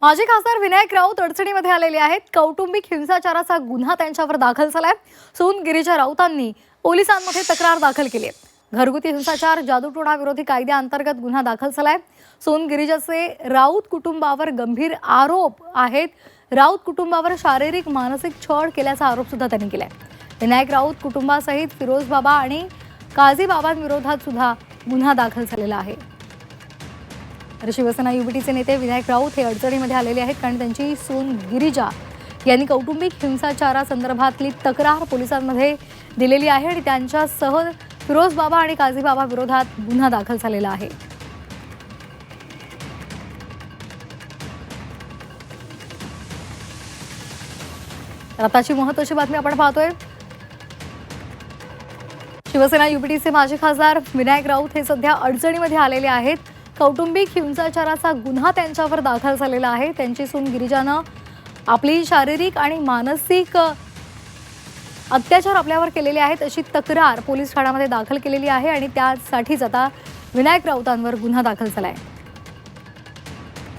माजी खासदार विनायक राऊत अडचणीमध्ये आलेले आहेत। कौटुंबिक हिंसाचाराचा गुन्हा त्यांच्यावर दाखल झालाय। सून गिरिजा राऊतांनी पोलिसांमध्ये तक्रार दाखल केली आहे। घरगुती हिंसाचार जादूटोणा विरोधी कायद्याअंतर्गत गुन्हा दाखल झालाय। सून गिरिजाचे राऊत कुटुंबावर गंभीर आरोप आहेत। राऊत कुटुंबावर शारीरिक मानसिक छळ केल्याचा आरोप सुद्धा त्यांनी केलाय। विनायक राऊत कुटुंबासहित फिरोज बाबा आणि काझी बाबांविरोधात सुद्धा गुन्हा दाखल झालेला आहे। तर शिवसेना युबीटीचे नेते विनायक राऊत हे अडचणीमध्ये आलेले आहेत, कारण त्यांची सून गिरिजा यांनी कौटुंबिक हिंसाचारासंदर्भातली तक्रार पोलिसांमध्ये दिलेली आहे आणि त्यांच्यासह फिरोज बाबा आणि काझी बाबा विरोधात गुन्हा दाखल झालेला आहे। आताची महत्त्वाची बातमी आपण पाहतोय। शिवसेना युबीटीचे माजी खासदार विनायक राऊत हे सध्या अडचणीमध्ये आलेले आहेत। कौटुंबिक हिंसाचाराचा गुन्हा त्यांच्यावर दाखल झालेला आहे। त्यांची सून गिरिजानं आपली शारीरिक आणि मानसिक अत्याचार आपल्यावर केलेले आहेत अशी तक्रार पोलीस ठाण्यामध्ये दाखल केलेली आहे आणि त्यासाठीच आता विनायक राऊतांवर गुन्हा दाखल झालाय।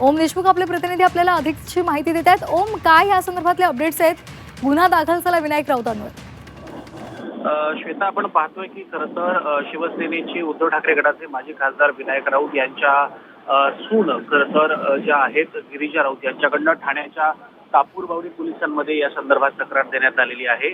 ओम देशमुख आपले प्रतिनिधी आपल्याला अधिकची माहिती देत आहेत। ओम, काय या संदर्भातले अपडेट्स आहेत? गुन्हा दाखल झाला विनायक राऊतांवर। श्वेता, आपण पाहतोय की खरं तर शिवसेनेचे उद्धव ठाकरे गटाचे माजी खासदार विनायक राऊत यांच्या सून खरं तर ज्या आहेत गिरिजा राऊत यांच्याकडनं ठाण्याच्या कापूरबावडी पोलिसांमध्ये या संदर्भात तक्रार देण्यात आलेली आहे।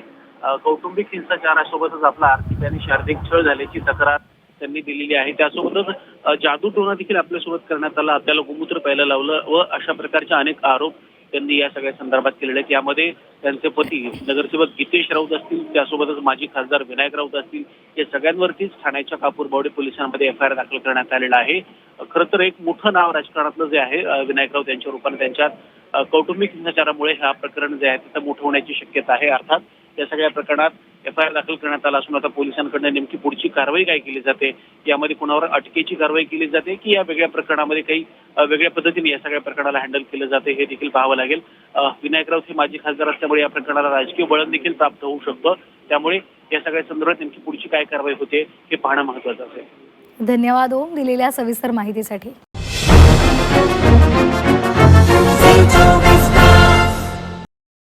कौटुंबिक हिंसाचारासोबतच आपला आर्थिक आणि शारीरिक छळ झाल्याची तक्रार त्यांनी दिलेली आहे। त्यासोबतच जादूटोणा देखील आपल्यासोबत करण्यात आला, आपल्याला गोमूत्र प्यायला लावलं व अशा प्रकारचे अनेक आरोप त्यांनी या सगळ्या संदर्भात केलेले आहेत। यामध्ये त्यांचे पती नगरसेवक गीतेश राऊत असतील, त्यासोबतच माजी खासदार विनायक राऊत असतील, या सगळ्यांवरतीच ठाण्याच्या कापूरबावडी पोलिसांमध्ये एफआयआर दाखल करण्यात आलेला आहे। खरं तर एक मोठं नाव राजकारणातलं जे आहे विनायक राऊत यांच्या रूपाने त्यांच्या कौटुंबिक हिंसाचारामुळे हा प्रकरण जे आहे तिथं मोठं होण्याची शक्यता आहे। अर्थात या सगळ्या प्रकरणात एफआयआर दाखल करण्यात आला असून आता पोलिसांकडून नेमकी पुढची कारवाई काय केली जाते, यामध्ये कुणावर अटकेची कारवाई केली जाते की या वेगळ्या प्रकरणामध्ये काही वेगळ्या पद्धतीने या सगळ्या प्रकरणाला हँडल केलं जाते हे देखील पाहावं लागेल। विनायक राऊत हे माजी खासदार असल्यामुळे या प्रकरणाला राजकीय बळण देखील प्राप्त होऊ शकतं, त्यामुळे या सगळ्या संदर्भात नेमकी पुढची काय कारवाई होते हे पाहणं महत्त्वाचं असेल। धन्यवाद ओम, दिलेल्या सविस्तर माहितीसाठी।